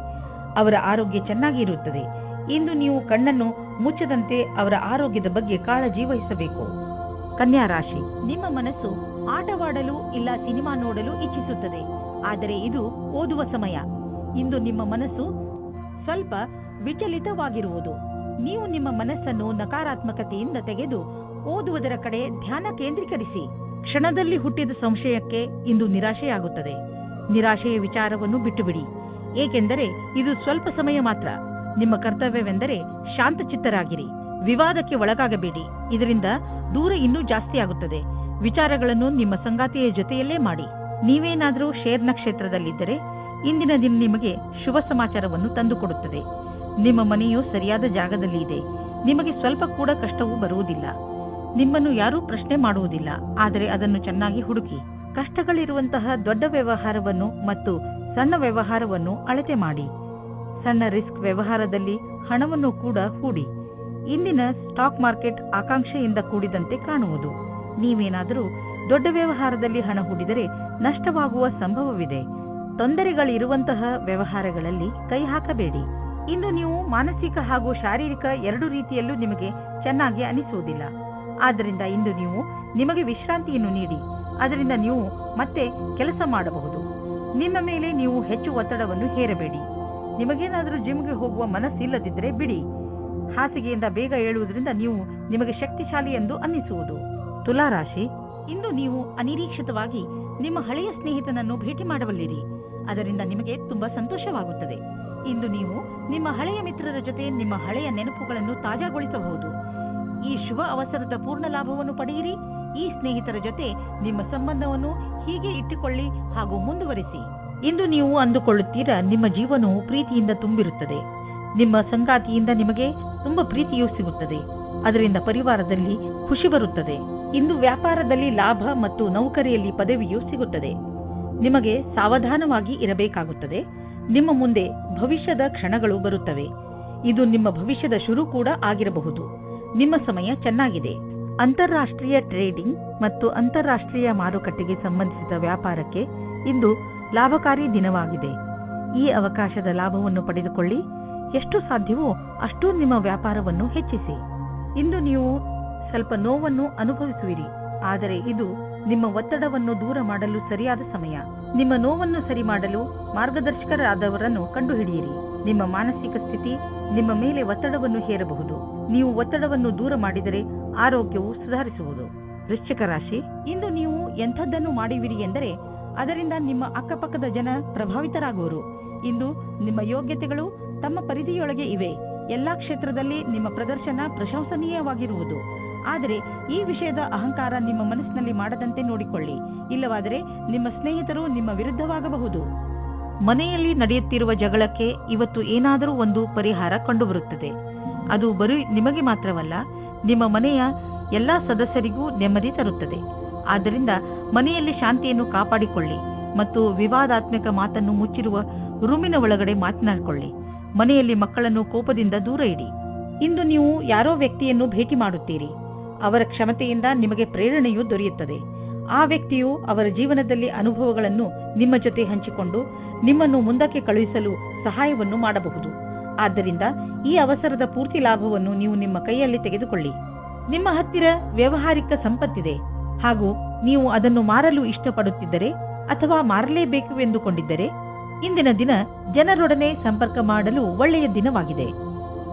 ಅವರ ಆರೋಗ್ಯ ಚೆನ್ನಾಗಿ ಇರುತ್ತದೆ. ಇಂದು ನೀವು ಕಣ್ಣನ್ನು ಮುಚ್ಚದಂತೆ ಅವರ ಆರೋಗ್ಯದ ಬಗ್ಗೆ ಕಾಳಜಿ ವಹಿಸಬೇಕು. ಕನ್ಯಾ ರಾಶಿ, ನಿಮ್ಮ ಮನಸ್ಸು ಆಟವಾಡಲು ಇಲ್ಲ ಸಿನಿಮಾ ನೋಡಲು ಇಚ್ಛಿಸುತ್ತದೆ, ಆದರೆ ಇದು ಓದುವ ಸಮಯ. ಇಂದು ನಿಮ್ಮ ಮನಸ್ಸು ಸ್ವಲ್ಪ ವಿಚಲಿತವಾಗಿರುವುದು. ನೀವು ನಿಮ್ಮ ಮನಸ್ಸನ್ನು ನಕಾರಾತ್ಮಕತೆಯಿಂದ ತೆಗೆದು ಓದುವುದರ ಕಡೆ ಧ್ಯಾನ ಕೇಂದ್ರೀಕರಿಸಿ. ಕ್ಷಣದಲ್ಲಿ ಹುಟ್ಟಿದ ಸಂಶಯಕ್ಕೆ ಇಂದು ನಿರಾಶೆಯಾಗುತ್ತದೆ. ನಿರಾಶೆಯ ವಿಚಾರವನ್ನು ಬಿಟ್ಟುಬಿಡಿ, ಏಕೆಂದರೆ ಇದು ಸ್ವಲ್ಪ ಸಮಯ ಮಾತ್ರ. ನಿಮ್ಮ ಕರ್ತವ್ಯವೆಂದರೆ ಶಾಂತಚಿತ್ತರಾಗಿರಿ. ವಿವಾದಕ್ಕೆ ಒಳಗಾಗಬೇಡಿ, ಇದರಿಂದ ದೂರ ಇನ್ನೂ ಜಾಸ್ತಿ ಆಗುತ್ತದೆ. ವಿಚಾರಗಳನ್ನು ನಿಮ್ಮ ಸಂಗಾತಿಯ ಜೊತೆಯಲ್ಲೇ ಮಾಡಿ. ನೀವೇನಾದರೂ ಶೇರ್ ನಕ್ಷತ್ರದಲ್ಲಿದ್ದರೆ ಇಂದಿನ ದಿನ ನಿಮಗೆ ಶುಭ ಸಮಾಚಾರವನ್ನು ತಂದುಕೊಡುತ್ತದೆ. ನಿಮ್ಮ ಮನೆಯು ಸರಿಯಾದ ಜಾಗದಲ್ಲಿ ಇದೆ. ನಿಮಗೆ ಸ್ವಲ್ಪ ಕೂಡ ಕಷ್ಟವೂ ಬರುವುದಿಲ್ಲ. ನಿಮ್ಮನ್ನು ಯಾರೂ ಪ್ರಶ್ನೆ ಮಾಡುವುದಿಲ್ಲ, ಆದರೆ ಅದನ್ನು ಚೆನ್ನಾಗಿ ಹುಡುಕಿ. ಕಷ್ಟಗಳಿರುವಂತಹ ದೊಡ್ಡ ವ್ಯವಹಾರವನ್ನು ಮತ್ತು ಸಣ್ಣ ವ್ಯವಹಾರವನ್ನು ಅಳತೆ ಮಾಡಿ. ಸಣ್ಣ ರಿಸ್ಕ್ ವ್ಯವಹಾರದಲ್ಲಿ ಹಣವನ್ನು ಕೂಡ ಹೂಡಿ. ಇಂದಿನ ಸ್ಟಾಕ್ ಮಾರ್ಕೆಟ್ ಆಕಾಂಕ್ಷೆಯಿಂದ ಕೂಡಿದಂತೆ ಕಾಣುವುದು. ನೀವೇನಾದರೂ ದೊಡ್ಡ ವ್ಯವಹಾರದಲ್ಲಿ ಹಣ ಹೂಡಿದರೆ ನಷ್ಟವಾಗುವ ಸಂಭವವಿದೆ. ತೊಂದರೆಗಳಿರುವಂತಹ ವ್ಯವಹಾರಗಳಲ್ಲಿ ಕೈ ಹಾಕಬೇಡಿ. ಇಂದು ನೀವು ಮಾನಸಿಕ ಹಾಗೂ ಶಾರೀರಿಕ ಎರಡು ರೀತಿಯಲ್ಲೂ ನಿಮಗೆ ಚೆನ್ನಾಗಿ ಅನಿಸುವುದಿಲ್ಲ. ಆದ್ದರಿಂದ ಇಂದು ನೀವು ನಿಮಗೆ ವಿಶ್ರಾಂತಿಯನ್ನು ನೀಡಿ. ಅದರಿಂದ ನೀವು ಮತ್ತೆ ಕೆಲಸ ಮಾಡಬಹುದು. ನಿಮ್ಮ ಮೇಲೆ ನೀವು ಹೆಚ್ಚು ಒತ್ತಡವನ್ನು ಹೇರಬೇಡಿ. ನಿಮಗೇನಾದರೂ ಜಿಮ್ಗೆ ಹೋಗುವ ಮನಸ್ಸಿಲ್ಲದಿದ್ದರೆ ಬಿಡಿ. ಹಾಸಿಗೆಯಿಂದ ಬೇಗ ಏಳುವುದರಿಂದ ನೀವು ನಿಮಗೆ ಶಕ್ತಿಶಾಲಿ ಎಂದು ಅನ್ನಿಸುವುದು. ತುಲಾರಾಶಿ, ಇಂದು ನೀವು ಅನಿರೀಕ್ಷಿತವಾಗಿ ನಿಮ್ಮ ಹಳೆಯ ಸ್ನೇಹಿತನನ್ನು ಭೇಟಿ ಮಾಡಬಲ್ಲಿರಿ. ಅದರಿಂದ ನಿಮಗೆ ತುಂಬಾ ಸಂತೋಷವಾಗುತ್ತದೆ. ಇಂದು ನೀವು ನಿಮ್ಮ ಹಳೆಯ ಮಿತ್ರರ ಜೊತೆ ನಿಮ್ಮ ಹಳೆಯ ನೆನಪುಗಳನ್ನು ತಾಜಾಗೊಳಿಸಬಹುದು. ಈ ಶುಭ ಅವಸರದ ಪೂರ್ಣ ಲಾಭವನ್ನು ಪಡೆಯಿರಿ. ಈ ಸ್ನೇಹಿತರ ಜೊತೆ ನಿಮ್ಮ ಸಂಬಂಧವನ್ನು ಹೀಗೆ ಇಟ್ಟುಕೊಳ್ಳಿ ಹಾಗೂ ಮುಂದುವರಿಸಿ. ಇಂದು ನೀವು ಅಂದುಕೊಳ್ಳುತ್ತೀರಾ ನಿಮ್ಮ ಜೀವನವು ಪ್ರೀತಿಯಿಂದ ತುಂಬಿರುತ್ತದೆ. ನಿಮ್ಮ ಸಂಗಾತಿಯಿಂದ ನಿಮಗೆ ತುಂಬಾ ಪ್ರೀತಿಯೂ ಸಿಗುತ್ತದೆ. ಅದರಿಂದ ಪರಿವಾರದಲ್ಲಿ ಖುಷಿ ಬರುತ್ತದೆ. ಇಂದು ವ್ಯಾಪಾರದಲ್ಲಿ ಲಾಭ ಮತ್ತು ನೌಕರಿಯಲ್ಲಿ ಪದವಿಯೂ ಸಿಗುತ್ತದೆ. ನಿಮಗೆ ಸಾವಧಾನವಾಗಿ ಇರಬೇಕಾಗುತ್ತದೆ. ನಿಮ್ಮ ಮುಂದೆ ಭವಿಷ್ಯದ ಕ್ಷಣಗಳು ಬರುತ್ತವೆ. ಇದು ನಿಮ್ಮ ಭವಿಷ್ಯದ ಶುರು ಕೂಡ ಆಗಿರಬಹುದು. ನಿಮ್ಮ ಸಮಯ ಚೆನ್ನಾಗಿದೆ. ಅಂತಾರಾಷ್ಟ್ರೀಯ ಟ್ರೇಡಿಂಗ್ ಮತ್ತು ಅಂತಾರಾಷ್ಟ್ರೀಯ ಮಾರುಕಟ್ಟೆಗೆ ಸಂಬಂಧಿಸಿದ ವ್ಯಾಪಾರಕ್ಕೆ ಇಂದು ಲಾಭಕಾರಿ ದಿನವಾಗಿದೆ. ಈ ಅವಕಾಶದ ಲಾಭವನ್ನು ಪಡೆದುಕೊಳ್ಳಿ. ಎಷ್ಟು ಸಾಧ್ಯವೋ ಅಷ್ಟು ನಿಮ್ಮ ವ್ಯಾಪಾರವನ್ನು ಹೆಚ್ಚಿಸಿ. ಇಂದು ನೀವು ಸ್ವಲ್ಪ ನೋವನ್ನು ಅನುಭವಿಸುವಿರಿ, ಆದರೆ ಇದು ನಿಮ್ಮ ಒತ್ತಡವನ್ನು ದೂರ ಮಾಡಲು ಸರಿಯಾದ ಸಮಯ. ನಿಮ್ಮ ನೋವನ್ನು ಸರಿ ಮಾಡಲು ಮಾರ್ಗದರ್ಶಕರಾದವರನ್ನು ಕಂಡುಹಿಡಿಯಿರಿ. ನಿಮ್ಮ ಮಾನಸಿಕ ಸ್ಥಿತಿ ನಿಮ್ಮ ಮೇಲೆ ಒತ್ತಡವನ್ನು ಹೇರಬಹುದು. ನೀವು ಒತ್ತಡವನ್ನು ದೂರ ಮಾಡಿದರೆ ಆರೋಗ್ಯವು ಸುಧಾರಿಸುವುದು. ವೃಶ್ಚಿಕ ರಾಶಿ, ಇಂದು ನೀವು ಎಂಥದ್ದನ್ನು ಮಾಡುವಿರಿ ಎಂದರೆ ಅದರಿಂದ ನಿಮ್ಮ ಅಕ್ಕಪಕ್ಕದ ಜನ ಪ್ರಭಾವಿತರಾಗುವರು. ಇಂದು ನಿಮ್ಮ ಯೋಗ್ಯತೆಗಳು ತಮ್ಮ ಪರಿಧಿಯೊಳಗೆ ಇವೆ. ಎಲ್ಲಾ ಕ್ಷೇತ್ರದಲ್ಲಿ ನಿಮ್ಮ ಪ್ರದರ್ಶನ ಪ್ರಶಂಸನೀಯವಾಗಿರುವುದು. ಆದರೆ ಈ ವಿಷಯದ ಅಹಂಕಾರ ನಿಮ್ಮ ಮನಸ್ಸಿನಲ್ಲಿ ಮಾಡದಂತೆ ನೋಡಿಕೊಳ್ಳಿ. ಇಲ್ಲವಾದರೆ ನಿಮ್ಮ ಸ್ನೇಹಿತರು ನಿಮ್ಮ ವಿರುದ್ಧವಾಗಬಹುದು. ಮನೆಯಲ್ಲಿ ನಡೆಯುತ್ತಿರುವ ಜಗಳಕ್ಕೆ ಇವತ್ತು ಏನಾದರೂ ಒಂದು ಪರಿಹಾರ ಕಂಡುಬರುತ್ತದೆ. ಅದು ಬರೀ ನಿಮಗೆ ಮಾತ್ರವಲ್ಲ, ನಿಮ್ಮ ಮನೆಯ ಎಲ್ಲಾ ಸದಸ್ಯರಿಗೂ ನೆಮ್ಮದಿ ತರುತ್ತದೆ. ಆದ್ದರಿಂದ ಮನೆಯಲ್ಲಿ ಶಾಂತಿಯನ್ನು ಕಾಪಾಡಿಕೊಳ್ಳಿ ಮತ್ತು ವಿವಾದಾತ್ಮಕ ಮಾತನ್ನು ಮುಚ್ಚಿರುವ ರೂಮಿನ ಒಳಗಡೆ ಮಾತನಾಡಿಕೊಳ್ಳಿ. ಮನೆಯಲ್ಲಿ ಮಕ್ಕಳನ್ನು ಕೋಪದಿಂದ ದೂರ ಇಡಿ. ಇಂದು ನೀವು ಯಾರೋ ವ್ಯಕ್ತಿಯನ್ನು ಭೇಟಿ ಮಾಡುತ್ತೀರಿ. ಅವರ ಕ್ಷಮತೆಯಿಂದ ನಿಮಗೆ ಪ್ರೇರಣೆಯೂ ದೊರೆಯುತ್ತದೆ. ಆ ವ್ಯಕ್ತಿಯು ಅವರ ಜೀವನದಲ್ಲಿ ಅನುಭವಗಳನ್ನು ನಿಮ್ಮ ಜೊತೆ ಹಂಚಿಕೊಂಡು ನಿಮ್ಮನ್ನು ಮುಂದಕ್ಕೆ ಕಳುಹಿಸಲು ಸಹಾಯವನ್ನು ಮಾಡಬಹುದು. ಆದ್ದರಿಂದ ಈ ಅವಸರದ ಪೂರ್ತಿ ಲಾಭವನ್ನು ನೀವು ನಿಮ್ಮ ಕೈಯಲ್ಲಿ ತೆಗೆದುಕೊಳ್ಳಿ. ನಿಮ್ಮ ಹತ್ತಿರ ವ್ಯಾವಹಾರಿಕ ಸಂಪತ್ತಿದೆ ಹಾಗೂ ನೀವು ಅದನ್ನು ಮಾರಲು ಇಷ್ಟಪಡುತ್ತಿದ್ದರೆ ಅಥವಾ ಮಾರಲೇಬೇಕು ಎಂದುಕೊಂಡಿದ್ದರೆ ಇಂದಿನ ದಿನ ಜನರೊಡನೆ ಸಂಪರ್ಕ ಮಾಡಲು ಒಳ್ಳೆಯ ದಿನವಾಗಿದೆ.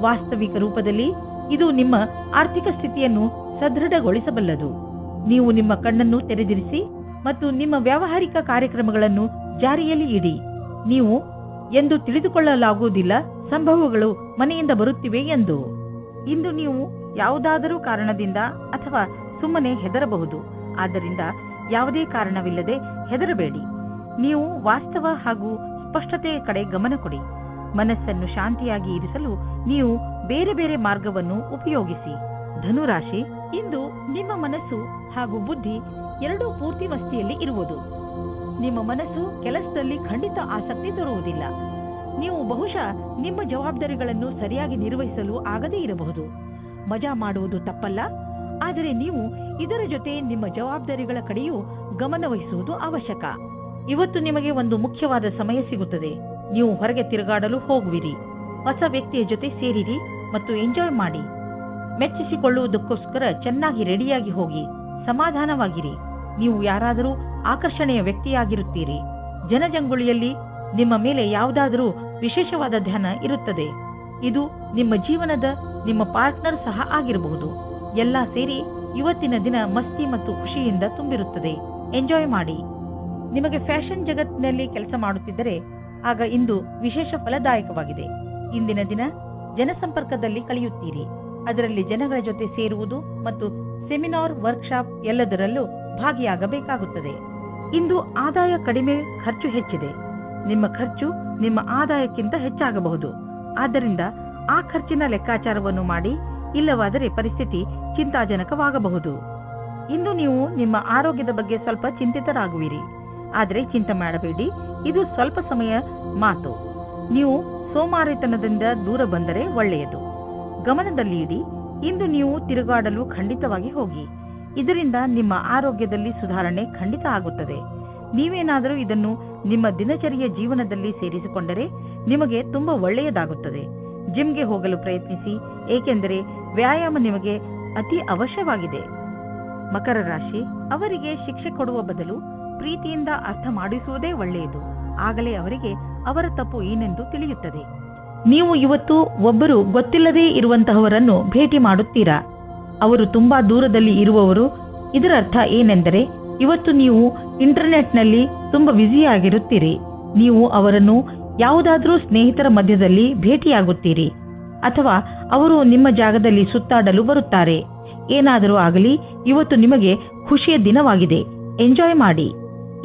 ವಾಸ್ತವಿಕ ರೂಪದಲ್ಲಿ ಇದು ನಿಮ್ಮ ಆರ್ಥಿಕ ಸ್ಥಿತಿಯನ್ನು ಸದೃಢಗೊಳಿಸಬಲ್ಲದು. ನೀವು ನಿಮ್ಮ ಕಣ್ಣನ್ನು ತೆರೆದಿರಿಸಿ ಮತ್ತು ನಿಮ್ಮ ವ್ಯಾವಹಾರಿಕ ಕಾರ್ಯಕ್ರಮಗಳನ್ನು ಜಾರಿಯಲ್ಲಿ ಇಡಿ. ನೀವು ಎಂದು ತಿಳಿದುಕೊಳ್ಳಲಾಗುವುದಿಲ್ಲ ಸಂಭವಗಳು ಮನೆಯಿಂದ ಬರುತ್ತಿವೆ ಎಂದು. ಇಂದು ನೀವು ಯಾವುದಾದರೂ ಕಾರಣದಿಂದ ಅಥವಾ ಸುಮ್ಮನೆ ಹೆದರಬಹುದು. ಆದ್ದರಿಂದ ಯಾವುದೇ ಕಾರಣವಿಲ್ಲದೆ ಹೆದರಬೇಡಿ. ನೀವು ವಾಸ್ತವ ಹಾಗೂ ಸ್ಪಷ್ಟತೆಯ ಕಡೆ ಗಮನ ಕೊಡಿ. ಮನಸ್ಸನ್ನು ಶಾಂತಿಯಾಗಿ ಇರಿಸಲು ನೀವು ಬೇರೆ ಬೇರೆ ಮಾರ್ಗವನ್ನು ಉಪಯೋಗಿಸಿ. ಧನುರಾಶಿ, ಇಂದು ನಿಮ್ಮ ಮನಸ್ಸು ಹಾಗೂ ಬುದ್ಧಿ ಎರಡೂ ಪೂರ್ತಿ ಮಸ್ತಿಯಲ್ಲಿ ಇರುವುದು. ನಿಮ್ಮ ಮನಸ್ಸು ಕೆಲಸದಲ್ಲಿ ಖಂಡಿತ ಆಸಕ್ತಿ ತೋರುವುದಿಲ್ಲ. ನೀವು ಬಹುಶಃ ನಿಮ್ಮ ಜವಾಬ್ದಾರಿಗಳನ್ನು ಸರಿಯಾಗಿ ನಿರ್ವಹಿಸಲು ಆಗದೇ ಇರಬಹುದು. ಮಜಾ ಮಾಡುವುದು ತಪ್ಪಲ್ಲ, ಆದರೆ ನೀವು ಇದರ ಜೊತೆ ನಿಮ್ಮ ಜವಾಬ್ದಾರಿಗಳ ಕಡೆಯೂ ಗಮನವಹಿಸುವುದು ಅವಶ್ಯಕ. ಇವತ್ತು ನಿಮಗೆ ಒಂದು ಮುಖ್ಯವಾದ ಸಮಯ ಸಿಗುತ್ತದೆ. ನೀವು ಹೊರಗೆ ತಿರುಗಾಡಲು ಹೋಗುವಿರಿ. ಹೊಸ ವ್ಯಕ್ತಿಯ ಜೊತೆ ಸೇರಿರಿ ಮತ್ತು ಎಂಜಾಯ್ ಮಾಡಿ. ಮೆಚ್ಚಿಸಿಕೊಳ್ಳುವುದಕ್ಕೋಸ್ಕರ ಚೆನ್ನಾಗಿ ರೆಡಿಯಾಗಿ ಹೋಗಿ. ಸಮಾಧಾನವಾಗಿರಿ. ನೀವು ಯಾರಾದರೂ ಆಕರ್ಷಣೆಯ ವ್ಯಕ್ತಿಯಾಗಿರುತ್ತೀರಿ. ಜನಜಂಗುಳಿಯಲ್ಲಿ ನಿಮ್ಮ ಮೇಲೆ ಯಾವುದಾದರೂ ವಿಶೇಷವಾದ ಧ್ಯಾನ ಇರುತ್ತದೆ. ಇದು ನಿಮ್ಮ ಜೀವನದ ನಿಮ್ಮ ಪಾರ್ಟ್ನರ್ ಸಹ ಆಗಿರಬಹುದು. ಎಲ್ಲ ಸೇರಿ ಇವತ್ತಿನ ದಿನ ಮಸ್ತಿ ಮತ್ತು ಖುಷಿಯಿಂದ ತುಂಬಿರುತ್ತದೆ. ಎಂಜಾಯ್ ಮಾಡಿ. ನಿಮಗೆ ಫ್ಯಾಷನ್ ಜಗತ್ತಿನಲ್ಲಿ ಕೆಲಸ ಮಾಡುತ್ತಿದ್ದರೆ ಆಗ ಇಂದು ವಿಶೇಷ ಫಲದಾಯಕವಾಗಿದೆ. ಇಂದಿನ ದಿನ ಜನಸಂಪರ್ಕದಲ್ಲಿ ಕಳೆಯುತ್ತೀರಿ. ಅದರಲ್ಲಿ ಜನಗಳ ಜೊತೆ ಸೇರುವುದು ಮತ್ತು ಸೆಮಿನಾರ್, ವರ್ಕ್ಶಾಪ್ ಎಲ್ಲದರಲ್ಲೂ ಭಾಗಿಯಾಗಬೇಕಾಗುತ್ತದೆ. ಇಂದು ಆದಾಯ ಕಡಿಮೆ, ಖರ್ಚು ಹೆಚ್ಚಿದೆ. ನಿಮ್ಮ ಖರ್ಚು ನಿಮ್ಮ ಆದಾಯಕ್ಕಿಂತ ಹೆಚ್ಚಾಗಬಹುದು. ಆದ್ದರಿಂದ ಆ ಖರ್ಚಿನ ಲೆಕ್ಕಾಚಾರವನ್ನು ಮಾಡಿ. ಇಲ್ಲವಾದರೆ ಪರಿಸ್ಥಿತಿ ಚಿಂತಾಜನಕವಾಗಬಹುದು. ಇಂದು ನೀವು ನಿಮ್ಮ ಆರೋಗ್ಯದ ಬಗ್ಗೆ ಸ್ವಲ್ಪ ಚಿಂತಿತರಾಗುವಿರಿ. ಆದರೆ ಚಿಂತೆ ಮಾಡಬೇಡಿ, ಇದು ಸ್ವಲ್ಪ ಸಮಯ ಮಾತು. ನೀವು ಸೋಮಾರಿತನದಿಂದ ದೂರ ಬಂದರೆ ಒಳ್ಳೆಯದು. ಗಮನದಲ್ಲಿ ಇಡಿ, ಇಂದು ನೀವು ತಿರುಗಾಡಲು ಖಂಡಿತವಾಗಿ ಹೋಗಿ. ಇದರಿಂದ ನಿಮ್ಮ ಆರೋಗ್ಯದಲ್ಲಿ ಸುಧಾರಣೆ ಖಂಡಿತ ಆಗುತ್ತದೆ. ನೀವೇನಾದರೂ ಇದನ್ನು ನಿಮ್ಮ ದಿನಚರಿಯ ಜೀವನದಲ್ಲಿ ಸೇರಿಸಿಕೊಂಡರೆ ನಿಮಗೆ ತುಂಬಾ ಒಳ್ಳೆಯದಾಗುತ್ತದೆ. ಜಿಮ್ಗೆ ಹೋಗಲು ಪ್ರಯತ್ನಿಸಿ, ಏಕೆಂದರೆ ವ್ಯಾಯಾಮ ನಿಮಗೆ ಅತಿ ಅವಶ್ಯವಾಗಿದೆ. ಮಕರ ರಾಶಿ, ಅವರಿಗೆ ಶಿಕ್ಷೆ ಕೊಡುವ ಬದಲು ಪ್ರೀತಿಯಿಂದ ಅರ್ಥ ಮಾಡಿಸುವುದೇ ಒಳ್ಳೆಯದು. ಆಗಲೇ ಅವರಿಗೆ ಅವರ ತಪ್ಪು ಏನೆಂದು ತಿಳಿಯುತ್ತದೆ. ನೀವು ಇವತ್ತು ಒಬ್ಬರು ಗೊತ್ತಿಲ್ಲದೇ ಇರುವಂತಹವರನ್ನು ಭೇಟಿ ಮಾಡುತ್ತೀರಾ. ಅವರು ತುಂಬಾ ದೂರದಲ್ಲಿ ಇರುವವರು. ಇದರ ಅರ್ಥ ಏನೆಂದರೆ ಇವತ್ತು ನೀವು ಇಂಟರ್ನೆಟ್ನಲ್ಲಿ ತುಂಬಾ ಬ್ಯುಸಿಯಾಗಿರುತ್ತೀರಿ. ನೀವು ಅವರನ್ನು ಯಾವುದಾದ್ರೂ ಸ್ನೇಹಿತರ ಮಧ್ಯದಲ್ಲಿ ಭೇಟಿಯಾಗುತ್ತೀರಿ, ಅಥವಾ ಅವರು ನಿಮ್ಮ ಜಾಗದಲ್ಲಿ ಸುತ್ತಾಡಲು ಬರುತ್ತಾರೆ. ಏನಾದರೂ ಆಗಲಿ, ಇವತ್ತು ನಿಮಗೆ ಖುಷಿಯ ದಿನವಾಗಿದೆ. ಎಂಜಾಯ್ ಮಾಡಿ.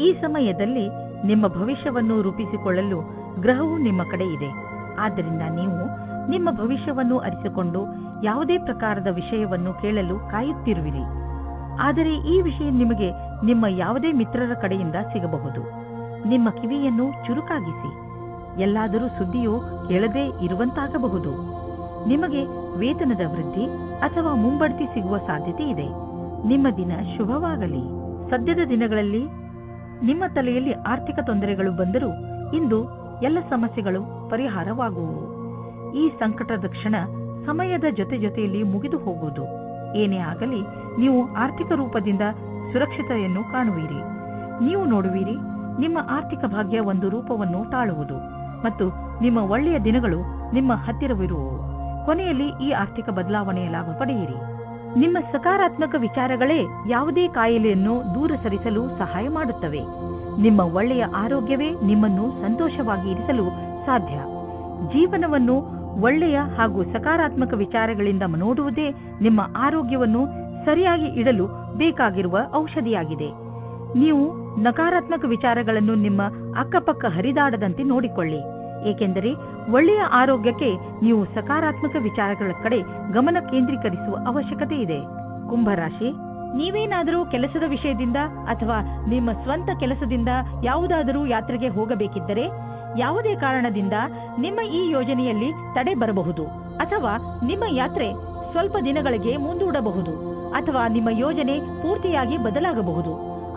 ಈ ಸಮಯದಲ್ಲಿ ನಿಮ್ಮ ಭವಿಷ್ಯವನ್ನು ರೂಪಿಸಿಕೊಳ್ಳಲು ಗ್ರಹವು ನಿಮ್ಮ ಕಡೆ ಇದೆ. ಆದ್ದರಿಂದ ನೀವು ನಿಮ್ಮ ಭವಿಷ್ಯವನ್ನು ಅರಿತುಕೊಂಡು ಯಾವುದೇ ಪ್ರಕಾರದ ವಿಷಯವನ್ನು ಕೇಳಲು ಕಾಯುತ್ತಿರುವಿರಿ. ಆದರೆ ಈ ವಿಷಯ ನಿಮಗೆ ನಿಮ್ಮ ಯಾವುದೇ ಮಿತ್ರರ ಕಡೆಯಿಂದ ಸಿಗಬಹುದು. ನಿಮ್ಮ ಕಿವಿಯನ್ನು ಚುರುಕಾಗಿಸಿ. ಎಲ್ಲಾದರೂ ಸುದ್ದಿಯು ಕೇಳದೇ ಇರುವಂತಾಗಬಹುದು. ನಿಮಗೆ ವೇತನದ ವೃದ್ಧಿ ಅಥವಾ ಮುಂಬಡ್ತಿ ಸಿಗುವ ಸಾಧ್ಯತೆ ಇದೆ. ನಿಮ್ಮ ದಿನ ಶುಭವಾಗಲಿ. ಸದ್ಯದ ದಿನಗಳಲ್ಲಿ ನಿಮ್ಮ ತಲೆಯಲ್ಲಿ ಆರ್ಥಿಕ ತೊಂದರೆಗಳು ಬಂದರೂ ಇಂದು ಎಲ್ಲ ಸಮಸ್ಯೆಗಳು ಪರಿಹಾರವಾಗುವು. ಈ ಸಂಕಟದ ಕ್ಷಣ ಸಮಯದ ಜೊತೆಯಲ್ಲಿ ಮುಗಿದು ಹೋಗುವುದು. ಏನೇ ಆಗಲಿ, ನೀವು ಆರ್ಥಿಕ ರೂಪದಿಂದ ಸುರಕ್ಷತೆಯನ್ನು ಕಾಣುವಿರಿ. ನೀವು ನೋಡುವಿರಿ, ನಿಮ್ಮ ಆರ್ಥಿಕ ಭಾಗ್ಯ ಒಂದು ರೂಪವನ್ನು ತಾಳುವುದು ಮತ್ತು ನಿಮ್ಮ ಒಳ್ಳೆಯ ದಿನಗಳು ನಿಮ್ಮ ಹತ್ತಿರವಿರುವವು. ಕೊನೆಯಲ್ಲಿ ಈ ಆರ್ಥಿಕ ಬದಲಾವಣೆಯ ಲಾಭ ಪಡೆಯಿರಿ. ನಿಮ್ಮ ಸಕಾರಾತ್ಮಕ ವಿಚಾರಗಳೇ ಯಾವುದೇ ಕಾಯಿಲೆಯನ್ನು ದೂರ ಸರಿಸಲು ಸಹಾಯ ಮಾಡುತ್ತವೆ. ನಿಮ್ಮ ಒಳ್ಳೆಯ ಆರೋಗ್ಯವೇ ನಿಮ್ಮನ್ನು ಸಂತೋಷವಾಗಿ ಇರಿಸಲು ಸಾಧ್ಯ. ಜೀವನವನ್ನು ಒಳ್ಳೆಯ ಹಾಗೂ ಸಕಾರಾತ್ಮಕ ವಿಚಾರಗಳಿಂದ ನೋಡುವುದೇ ನಿಮ್ಮ ಆರೋಗ್ಯವನ್ನು ಸರಿಯಾಗಿ ಇಡಲು ಬೇಕಾಗಿರುವ ಔಷಧಿಯಾಗಿದೆ. ನೀವು ನಕಾರಾತ್ಮಕ ವಿಚಾರಗಳನ್ನು ನಿಮ್ಮ ಅಕ್ಕಪಕ್ಕ ಹರಿದಾಡದಂತೆ ನೋಡಿಕೊಳ್ಳಿ, ಏಕೆಂದರೆ ಒಳ್ಳೆಯ ಆರೋಗ್ಯಕ್ಕೆ ನೀವು ಸಕಾರಾತ್ಮಕ ವಿಚಾರಗಳ ಕಡೆ ಗಮನ ಕೇಂದ್ರೀಕರಿಸುವ ಅವಶ್ಯಕತೆ ಇದೆ. ಕುಂಭರಾಶಿ, ನೀವೇನಾದರೂ ಕೆಲಸದ ವಿಷಯದಿಂದ ಅಥವಾ ನಿಮ್ಮ ಸ್ವಂತ ಕೆಲಸದಿಂದ ಯಾವುದಾದರೂ ಯಾತ್ರೆಗೆ ಹೋಗಬೇಕಿದ್ದರೆ ಯಾವುದೇ ಕಾರಣದಿಂದ ನಿಮ್ಮ ಈ ಯೋಜನೆಯಲ್ಲಿ ತಡೆ ಬರಬಹುದು, ಅಥವಾ ನಿಮ್ಮ ಯಾತ್ರೆ ಸ್ವಲ್ಪ ದಿನಗಳಿಗೆ ಮುಂದೂಡಬಹುದು, ಅಥವಾ ನಿಮ್ಮ ಯೋಜನೆ ಪೂರ್ತಿಯಾಗಿ ಬದಲಾಗಬಹುದು.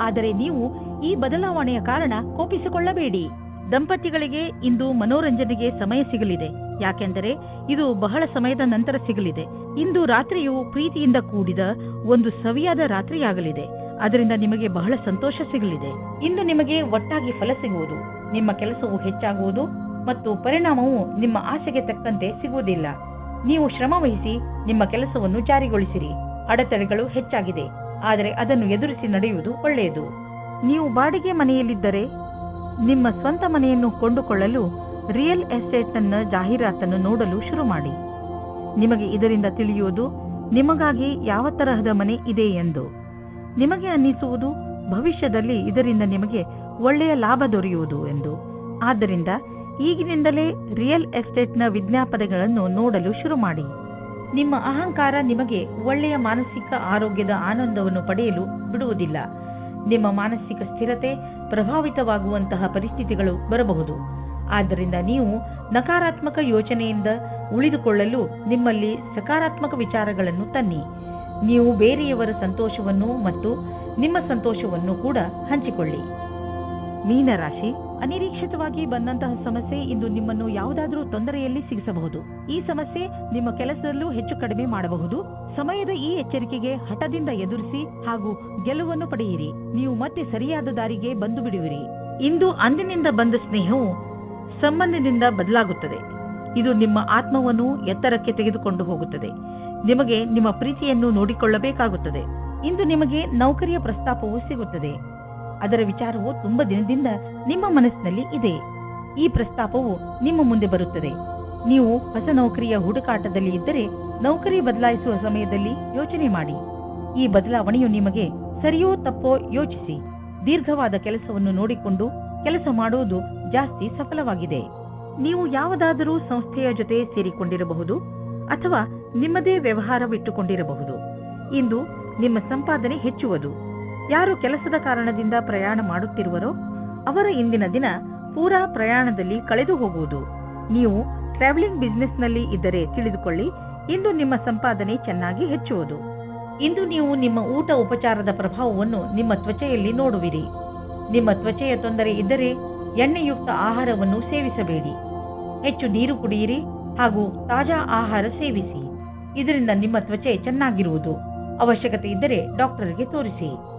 ಆದರೆ ನೀವು ಈ ಬದಲಾವಣೆಯ ಕಾರಣ ಕೋಪಿಸಿಕೊಳ್ಳಬೇಡಿ. ದಂಪತಿಗಳಿಗೆ ಇಂದು ಮನೋರಂಜನೆಗೆ ಸಮಯ ಸಿಗಲಿದೆ, ಯಾಕೆಂದರೆ ಇದು ಬಹಳ ಸಮಯದ ನಂತರ ಸಿಗಲಿದೆ. ಇಂದು ರಾತ್ರಿಯು ಪ್ರೀತಿಯಿಂದ ಕೂಡಿದ ಒಂದು ಸವಿಯಾದ ರಾತ್ರಿಯಾಗಲಿದೆ. ಅದರಿಂದ ನಿಮಗೆ ಬಹಳ ಸಂತೋಷ ಸಿಗಲಿದೆ. ಇಂದು ನಿಮಗೆ ಒಟ್ಟಾಗಿ ಫಲ ಸಿಗುವುದು. ನಿಮ್ಮ ಕೆಲಸವು ಹೆಚ್ಚಾಗುವುದು ಮತ್ತು ಪರಿಣಾಮವು ನಿಮ್ಮ ಆಸೆಗೆ ತಕ್ಕಂತೆ ಸಿಗುವುದಿಲ್ಲ. ನೀವು ಶ್ರಮ ವಹಿಸಿ ನಿಮ್ಮ ಕೆಲಸವನ್ನು ಜಾರಿಗೊಳಿಸಿರಿ. ಅಡೆತಡೆಗಳು ಹೆಚ್ಚಾಗಿದೆ, ಆದರೆ ಅದನ್ನು ಎದುರಿಸಿ ನಡೆಯುವುದು ಒಳ್ಳೆಯದು. ನೀವು ಬಾಡಿಗೆ ಮನೆಯಲ್ಲಿದ್ದರೆ ನಿಮ್ಮ ಸ್ವಂತ ಮನೆಯನ್ನು ಕೊಂಡುಕೊಳ್ಳಲು ರಿಯಲ್ ಎಸ್ಟೇಟ್ನ ಜಾಹೀರಾತನ್ನು ನೋಡಲು ಶುರು ಮಾಡಿ. ನಿಮಗೆ ಇದರಿಂದ ತಿಳಿಯುವುದು ನಿಮಗಾಗಿ ಯಾವ ತರಹದ ಮನೆ ಇದೆ ಎಂದು. ನಿಮಗೆ ಅನ್ನಿಸುವುದು ಭವಿಷ್ಯದಲ್ಲಿ ಇದರಿಂದ ನಿಮಗೆ ಒಳ್ಳೆಯ ಲಾಭ ದೊರೆಯುವುದು ಎಂದು. ಆದ್ದರಿಂದ ಈಗಿನಿಂದಲೇ ರಿಯಲ್ ಎಸ್ಟೇಟ್ನ ವಿಜ್ಞಾಪನೆಗಳನ್ನು ನೋಡಲು ಶುರು ಮಾಡಿ. ನಿಮ್ಮ ಅಹಂಕಾರ ನಿಮಗೆ ಒಳ್ಳೆಯ ಮಾನಸಿಕ ಆರೋಗ್ಯದ ಆನಂದವನ್ನು ಪಡೆಯಲು ಬಿಡುವುದಿಲ್ಲ. ನಿಮ್ಮ ಮಾನಸಿಕ ಸ್ಥಿರತೆ ಪ್ರಭಾವಿತವಾಗುವಂತಹ ಪರಿಸ್ಥಿತಿಗಳು ಬರಬಹುದು. ಆದ್ದರಿಂದ ನೀವು ನಕಾರಾತ್ಮಕ ಯೋಚನೆಯಿಂದ ಉಳಿದುಕೊಳ್ಳಲು ನಿಮ್ಮಲ್ಲಿ ಸಕಾರಾತ್ಮಕ ವಿಚಾರಗಳನ್ನು ತನ್ನಿ. ನೀವು ಬೇರೆಯವರ ಸಂತೋಷವನ್ನು ಮತ್ತು ನಿಮ್ಮ ಸಂತೋಷವನ್ನು ಕೂಡ ಹಂಚಿಕೊಳ್ಳಿ. ಮೀನರಾಶಿ, ಅನಿರೀಕ್ಷಿತವಾಗಿ ಬಂದಂತಹ ಸಮಸ್ಯೆ ಇಂದು ನಿಮ್ಮನ್ನು ಯಾವುದಾದರೂ ತೊಂದರೆಯಲ್ಲಿ ಸಿಗಿಸಬಹುದು. ಈ ಸಮಸ್ಯೆ ನಿಮ್ಮ ಕೆಲಸದಲ್ಲೂ ಹೆಚ್ಚು ಕಡಿಮೆ ಮಾಡಬಹುದು. ಸಮಯದ ಈ ಎಚ್ಚರಿಕೆಗೆ ಹಠದಿಂದ ಎದುರಿಸಿ ಹಾಗೂ ಗೆಲುವನ್ನು ಪಡೆಯಿರಿ. ನೀವು ಮತ್ತೆ ಸರಿಯಾದ ದಾರಿಗೆ ಬಂದು ಬಿಡುವಿರಿ. ಇಂದು ಅಂದಿನಿಂದ ಬಂದ ಸ್ನೇಹವು ಸಂಬಂಧದಿಂದ ಬದಲಾಗುತ್ತದೆ. ಇದು ನಿಮ್ಮ ಆತ್ಮವನ್ನು ಎತ್ತರಕ್ಕೆ ತೆಗೆದುಕೊಂಡು ಹೋಗುತ್ತದೆ. ನಿಮಗೆ ನಿಮ್ಮ ಪ್ರೀತಿಯನ್ನು ನೋಡಿಕೊಳ್ಳಬೇಕಾಗುತ್ತದೆ. ಇಂದು ನಿಮಗೆ ನೌಕರಿಯ ಪ್ರಸ್ತಾಪವು ಸಿಗುತ್ತದೆ. ಅದರ ವಿಚಾರವು ತುಂಬಾ ದಿನದಿಂದ ನಿಮ್ಮ ಮನಸ್ಸಿನಲ್ಲಿ ಇದೆ. ಈ ಪ್ರಸ್ತಾಪವು ನಿಮ್ಮ ಮುಂದೆ ಬರುತ್ತದೆ. ನೀವು ಹೊಸ ನೌಕರಿಯ ಹುಡುಕಾಟದಲ್ಲಿ ಇದ್ದರೆ ನೌಕರಿ ಬದಲಾಯಿಸುವ ಸಮಯದಲ್ಲಿ ಯೋಚನೆ ಮಾಡಿ. ಈ ಬದಲಾವಣೆಯು ನಿಮಗೆ ಸರಿಯೋ ತಪ್ಪೋ ಯೋಚಿಸಿ. ದೀರ್ಘವಾದ ಕೆಲಸವನ್ನು ನೋಡಿಕೊಂಡು ಕೆಲಸ ಮಾಡುವುದು ಜಾಸ್ತಿ ಸಫಲವಾಗಿದೆ. ನೀವು ಯಾವುದಾದರೂ ಸಂಸ್ಥೆಯ ಜೊತೆ ಸೇರಿಕೊಂಡಿರಬಹುದು ಅಥವಾ ನಿಮ್ಮದೇ ವ್ಯವಹಾರವಿಟ್ಟುಕೊಂಡಿರಬಹುದು. ಇಂದು ನಿಮ್ಮ ಸಂಪಾದನೆ ಹೆಚ್ಚುವುದು. ಯಾರು ಕೆಲಸದ ಕಾರಣದಿಂದ ಪ್ರಯಾಣ ಮಾಡುತ್ತಿರುವರೋ ಅವರ ಇಂದಿನ ದಿನ ಪೂರಾ ಪ್ರಯಾಣದಲ್ಲಿ ಕಳೆದು ಹೋಗುವುದು. ನೀವು ಟ್ರಾವೆಲಿಂಗ್ ಬಿಸಿನೆಸ್ನಲ್ಲಿ ಇದ್ದರೆ ತಿಳಿದುಕೊಳ್ಳಿ, ಇಂದು ನಿಮ್ಮ ಸಂಪಾದನೆ ಚೆನ್ನಾಗಿ ಹೆಚ್ಚುವುದು. ಇಂದು ನೀವು ನಿಮ್ಮ ಊಟ ಉಪಚಾರದ ಪ್ರಭಾವವನ್ನು ನಿಮ್ಮ ತ್ವಚೆಯಲ್ಲಿ ನೋಡುವಿರಿ. ನಿಮ್ಮ ತ್ವಚೆಯ ತೊಂದರೆ ಇದ್ದರೆ ಎಣ್ಣೆಯುಕ್ತ ಆಹಾರವನ್ನು ಸೇವಿಸಬೇಡಿ. ಹೆಚ್ಚು ನೀರು ಕುಡಿಯಿರಿ ಹಾಗೂ ತಾಜಾ ಆಹಾರ ಸೇವಿಸಿ. ಇದರಿಂದ ನಿಮ್ಮ ತ್ವಚೆ ಚೆನ್ನಾಗಿರುವುದು. ಅವಶ್ಯಕತೆ ಇದ್ದರೆ ಡಾಕ್ಟರ್ಗೆ ತೋರಿಸಿ.